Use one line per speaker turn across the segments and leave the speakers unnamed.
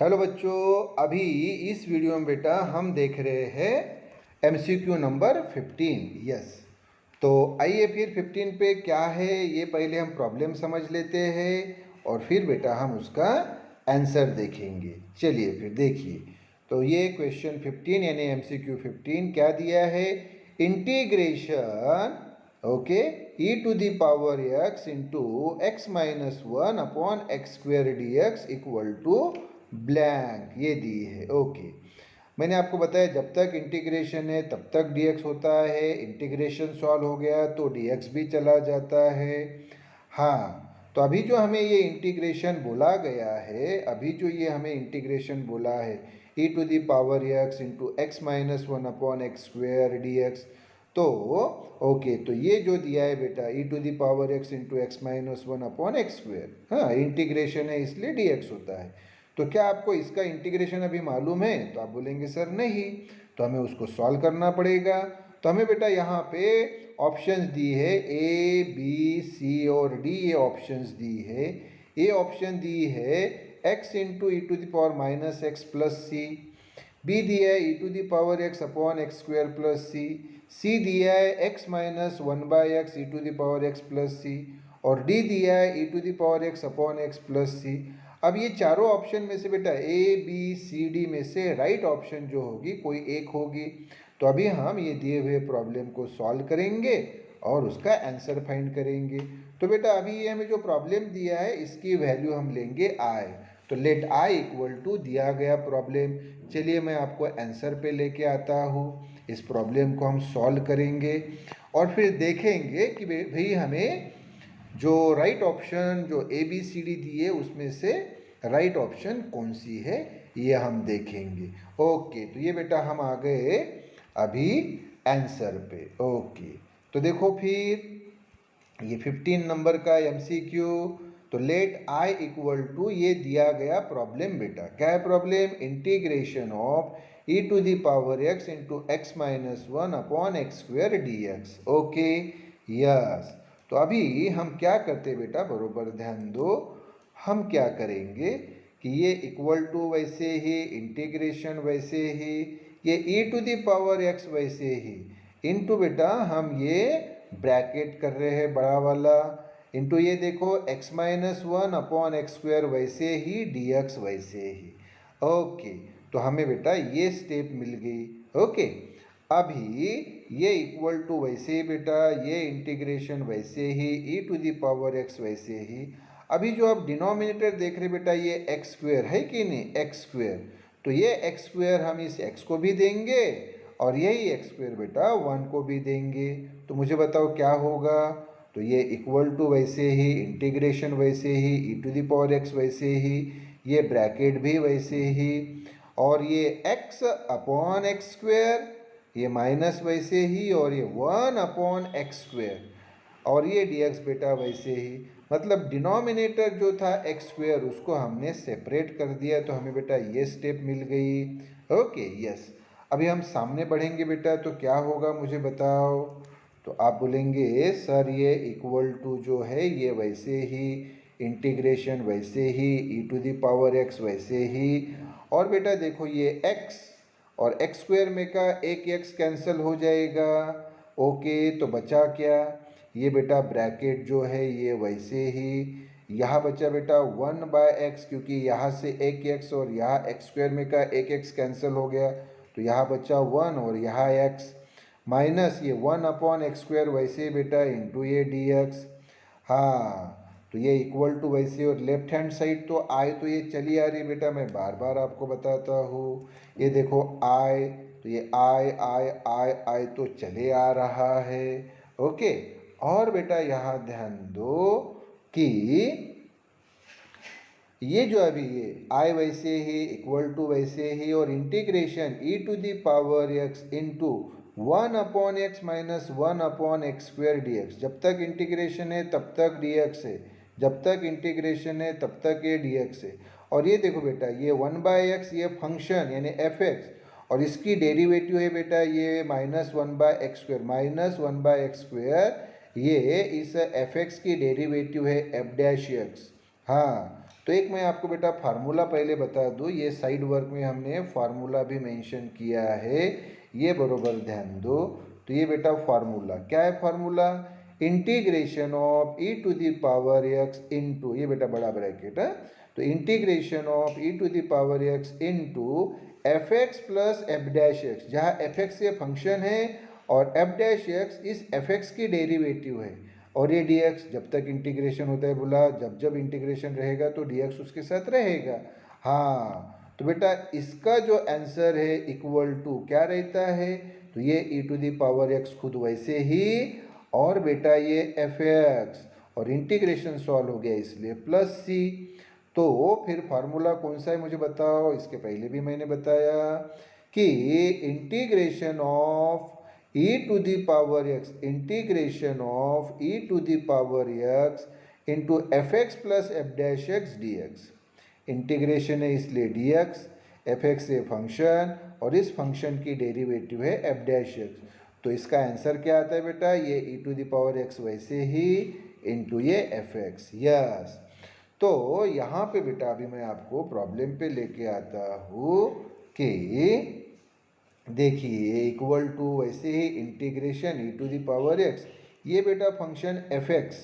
Hello बच्चों, अभी इस वीडियो में बेटा हम देख रहे हैं एमसीक्यू नंबर 15। यस, तो आइए फिर 15 पे क्या है ये पहले हम प्रॉब्लम समझ लेते हैं और फिर बेटा हम उसका आंसर देखेंगे। चलिए फिर देखिए, तो ये क्वेश्चन 15 यानी एमसीक्यू 15 क्या दिया है। Integration okay e to the power x into x minus one upon x square d x equal to blank, ये दी है। ओके, मैंने आपको बताया जब तक इंटीग्रेशन है तब तक dx होता है, इंटीग्रेशन सॉल्व हो गया तो dx भी चला जाता है। हाँ, तो अभी जो हमें ये इंटीग्रेशन बोला गया है, अभी जो ये हमें इंटीग्रेशन बोला है e to the power x into x minus one upon x square d x, तो ओके, तो ये जो दिया है बेटा e to the power x into x minus one upon x square, हाँ इंटीग्रेशन है इसलिए dx होता है। तो क्या आपको इसका इंटीग्रेशन अभी मालूम है? तो आप बोलेंगे सर नहीं, तो हमें उसको सॉल्व करना पड़ेगा। तो हमें बेटा यहाँ पे ऑप्शंस दी है ए बी सी और डी, ये ऑप्शंस दी है। ए ऑप्शन दी है x into e to the power minus x plus c, b दिया है e to the power x upon x square plus c दिया है x minus one by x e to the power x plus c, और d दिया है e to the power x upon x plus c. अब ये चारों option में से बेटा ए बी सी डी में से राइट ऑप्शन जो होगी कोई एक होगी। तो अभी हम ये दिए हुए प्रॉब्लम को सॉल्व करेंगे और उसका आंसर फाइंड करेंगे। तो बेटा अभी ये हमें जो प्रॉब्लम दिया है इसकी वैल्यू हम लेंगे आई। तो लेट आई इक्वल टू दिया गया प्रॉब्लम। चलिए मैं आपको आंसर पे लेके आता हूँ, इस प्रॉब्लम को हम सॉल्व करेंगे और फिर देखेंगे कि भाई हमें जो राइट ऑप्शन जो ए बी सी डी दिए उसमें से राइट ऑप्शन कौन सी है ये हम देखेंगे। ओके, तो ये बेटा हम आ गए अभी आंसर पे। ओके, तो देखो फिर ये 15 नंबर का एमसीक्यू। तो लेट आई इक्वल टू ये दिया गया प्रॉब्लम बेटा, क्या है problem? Integration of e to the power x into x minus one upon x square d x. Okay yes, तो अभी हम क्या करते बेटा, बरोबर ध्यान दो। हम क्या करेंगे कि ये इक्वल टू वैसे ही, इंटीग्रेशन वैसे ही, ये ई टू द पावर एक्स वैसे ही, इनटू बेटा हम ये ब्रैकेट कर रहे हैं बड़ा वाला, इनटू ये देखो x minus one upon x square वैसे ही, डी एक्स वैसे ही। ओके, तो हमें बेटा ये स्टेप मिल गई। ओके, अभी ये इक्वल टू वैसे ही बेटा, ये इंटीग्रेशन वैसे ही, e to the power x वैसे ही। अभी जो आप डिनोमिनेटर देख रहे बेटा ये एक्स स्क्वेयर है कि नहीं, एक्स स्क्वेयर, तो ये एक्स स्क्वेयर हम इस एक्स को भी देंगे और यही एक्स स्क्वेयर बेटा वन को भी देंगे। तो मुझे बताओ क्या होगा? तो ये इक्वल टू वैसे ही, इंटीग्रेशन वैसे ही, e to the power x वैसे ही, ये ब्रैकेट भी वैसे ही, और ये एक्स अपॉन एक्स स्क्वेयर, ये माइनस वैसे ही, और ये वन अपॉन एक्स स्क्वेयर, और ये डी एक्स बेटा वैसे ही। मतलब डिनोमिनेटर जो था एक्स स्क्वेयर उसको हमने सेपरेट कर दिया, तो हमें बेटा ये स्टेप मिल गई। ओके यस, अभी हम सामने बढ़ेंगे बेटा, तो क्या होगा मुझे बताओ। तो आप बोलेंगे सर ये इक्वल टू जो है ये वैसे ही, इंटीग्रेशन वैसे ही, e to the power x वैसे ही, और बेटा देखो ये एक्स और एक्स स्क्वेयर में का एक एक्स कैंसिल हो जाएगा। ओके, तो बचा क्या? ये बेटा ब्रैकेट जो है ये वैसे ही, यहाँ बचा बेटा वन बाय एक्स, क्योंकि यहाँ से एक एक्स और यहाँ एक्स स्क्वेयर में का एक एक्स कैंसिल हो गया, तो यहाँ बचा वन और यहाँ एक्स, माइनस ये वन अपॉन एक्स स्क्वेयर वैसे बेटा इंटू ये डी एक्स। हाँ, तो ये इक्वल टू वैसे, और लेफ्ट हैंड साइड तो आई तो ये चली आ रही बेटा, मैं बार बार आपको बताता हूँ। ये देखो आई, तो ये आई तो चले आ रहा है। ओके, और बेटा यहाँ ध्यान दो कि ये जो अभी ये आई वैसे ही, इक्वल टू वैसे ही, और integration e to the power x into one upon x minus one upon x square d x, जब तक इंटीग्रेशन है तब तक डी एक्स है, जब तक इंटीग्रेशन है तब तक ये डी एक्स है। और ये देखो बेटा ये वन बाय एक्स, ये फंक्शन यानी एफ एक्स, और इसकी डेरिवेटिव है बेटा ये minus one by x square, minus one by x square, ये इस एफ एक्स की डेरिवेटिव है एफ डैश एक्स। हाँ, तो एक मैं आपको बेटा फार्मूला पहले बता दूँ, ये साइड वर्क में हमने फार्मूला भी मेंशन किया है, ये बरोबर ध्यान दो। तो ये बेटा फार्मूला क्या है, formula integration of e to the power x into, ये बेटा बड़ा ब्रैकेट है, तो integration of e to the power x into f x plus f dash x, जहाँ एफ एक्स ये फंक्शन है और एफ डैश एक्स इस एफ एक्स की डेरिवेटिव है, और ये dx जब तक इंटीग्रेशन होता है बोला, जब जब इंटीग्रेशन रहेगा तो dx उसके साथ रहेगा। हाँ, तो बेटा इसका जो आंसर है इक्वल टू क्या रहता है, तो ये e to the power x खुद वैसे ही, और बेटा ये fx और इंटीग्रेशन सॉल्व हो गया इसलिए प्लस c। तो फिर फार्मूला कौन सा है मुझे बताओ, इसके पहले भी मैंने बताया कि integration of e to the power x, integration of e to the power x into f x plus f dash x D x, integration है इसलिए dx, F x a function और इस फंक्शन की डेरिवेटिव है F dash x. तो इसका answer क्या आता है बेटा, ये e to the power x वैसे ही इंटू ये एफ एक्स। यस, तो यहाँ पे बेटा अभी मैं आपको प्रॉब्लम पे लेके आता हूँ कि देखिए इक्वल टू वैसे ही integration e to the power x, ये बेटा फंक्शन एफ एक्स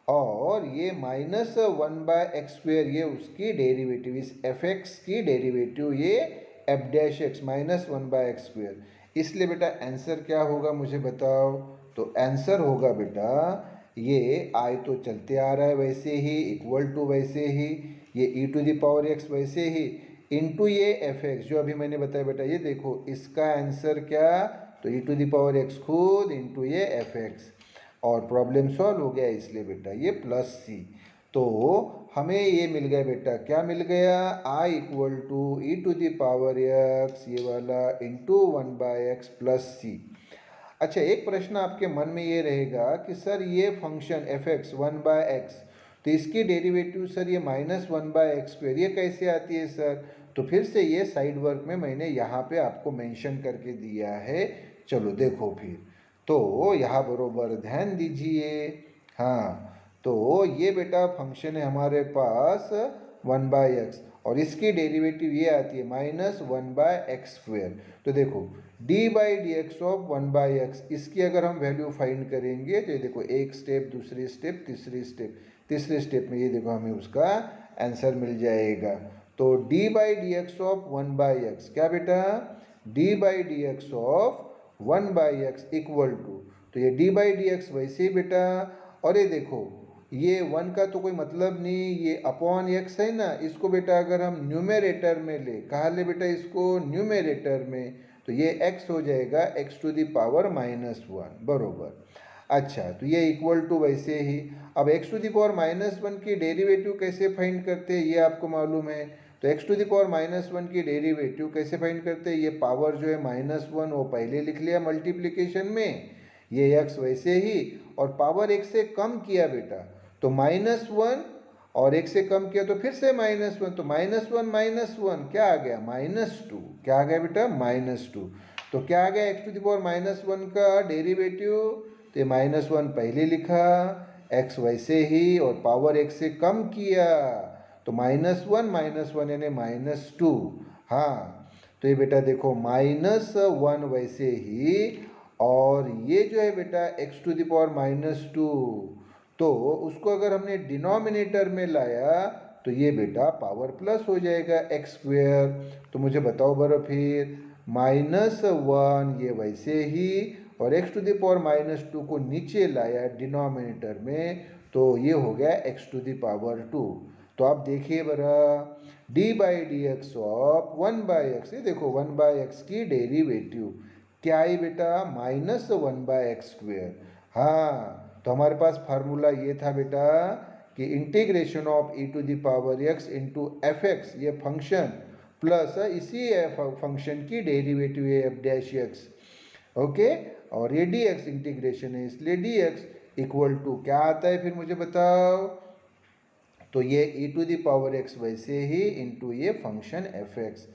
और ये minus one by x square, ये उसकी डेरिवेटिव, इस एफ एक्स की डेरिवेटिव ये f dash x minus one by x square. इसलिए बेटा आंसर क्या होगा मुझे बताओ, तो आंसर होगा बेटा ये आई तो चलते आ रहा है वैसे ही, इक्वल टू वैसे ही, ये ई टू दी पावर एक्स वैसे ही इंटू ये एफ एक्स जो अभी मैंने बताया बेटा, ये देखो इसका आंसर क्या, तो ई टू दी पावर एक्स खुद इंटू ये एफ एक्स, और प्रॉब्लम सॉल्व हो गया इसलिए बेटा ये प्लस सी। तो हमें ये मिल गया बेटा, क्या मिल गया, I equal to e to the power x ये वाला into one by x plus c. अच्छा, एक प्रश्न आपके मन में ये रहेगा कि सर ये function f x one by x, तो इसकी डेरिवेटिव सर ये minus one by x square ये कैसे आती है सर, तो फिर से ये साइड वर्क में मैंने यहाँ पे आपको मेंशन करके दिया है। चलो देखो फिर, तो यहाँ बरोबर ध्यान दीजिए। हाँ, तो ये बेटा फंक्शन है हमारे पास वन बाय एक्स और इसकी डेरिवेटिव ये आती है minus one by x square. तो देखो D by d x of one by x, इसकी अगर हम वैल्यू फाइंड करेंगे तो ये देखो एक स्टेप, दूसरी स्टेप, तीसरी स्टेप, तीसरे स्टेप में ये देखो हमें उसका आंसर मिल जाएगा। तो d by d x of one by x क्या बेटा, d by d x of one by x equal to, तो ये डी बाई डी एक्स वैसे ही बेटा, और ये देखो ये वन का तो कोई मतलब नहीं, ये अपॉन एक्स है ना, इसको बेटा अगर हम न्यूमेरेटर में ले, कहा ले बेटा इसको न्यूमेरेटर में, तो ये x हो जाएगा x to the power minus one बरोबर। अच्छा, तो ये इक्वल टू वैसे ही, अब x to the power minus one की डेरिवेटिव कैसे फाइंड करते हैं ये आपको मालूम है, तो x to the power minus one की डेरिवेटिव कैसे फाइंड करते हैं, ये पावर जो है माइनस वन वो पहले लिख लिया मल्टीप्लिकेशन में, ये x वैसे ही, और पावर एक से कम किया बेटा, तो माइनस वन, और एक से कम किया तो फिर से माइनस वन, तो माइनस वन क्या आ गया, माइनस टू, क्या आ गया बेटा माइनस टू। तो क्या आ गया x to the power minus one का डेरिवेटिव, तो माइनस वन पहले लिखा, एक्स वैसे ही, और पावर एक से कम किया, तो माइनस वन यानी माइनस टू। हाँ, तो ये बेटा देखो माइनस वन वैसे ही, और ये जो है बेटा x to the power minus two, तो उसको अगर हमने डिनोमिनेटर में लाया तो ये बेटा पावर प्लस हो जाएगा एक्स स्क्वेयर। तो मुझे बताओ बरं फिर, माइनस वन ये वैसे ही, और x to the power minus two को नीचे लाया डिनोमिनेटर में, तो ये हो गया x to the power two. तो आप देखिए बरा, d by d x of one by x, ये देखो वन बाई एक्स की डेरिवेटिव क्या है बेटा, minus one by x square. हाँ, तो हमारे पास फार्मूला ये था बेटा कि integration of e to the power x into f x ये फंक्शन प्लस इसी फंक्शन की डेरिवेटिव है एफ डैश एक्स, ओके, और ये डी एक्स इंटीग्रेशन है इसलिए डी एक्स इक्वल टू क्या आता है फिर मुझे बताओ, तो ये ई टू द पावर एक्स वैसे ही इंटू ये फंक्शन एफ एक्स।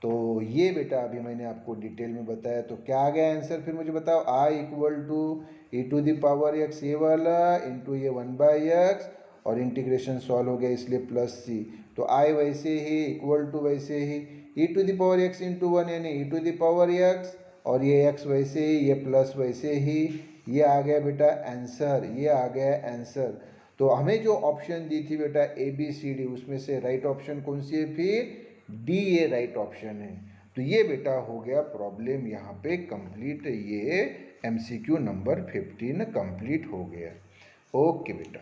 तो ये बेटा अभी मैंने आपको डिटेल में बताया, तो क्या आ गया आंसर फिर मुझे बताओ, I equal to e to the power x ये वाला इंटू ये वन बाई एक्स, और इंटीग्रेशन सॉल्व हो गया इसलिए प्लस सी, तो आई वैसे ही इक्वल टू वैसे ही e to the power x into one यानी e to the power x, और ये एक्स वैसे ही, ये प्लस वैसे ही, ये आ गया बेटा आंसर, ये आ गया आंसर। तो हमें जो ऑप्शन दी थी बेटा ए बी सी डी, उसमें से राइट ऑप्शन कौन सी है, फिर डी ये राइट ऑप्शन है। तो ये बेटा हो गया प्रॉब्लम यहाँ पे कंप्लीट, ये एमसीक्यू नंबर 15 कंप्लीट हो गया। ओके बेटा।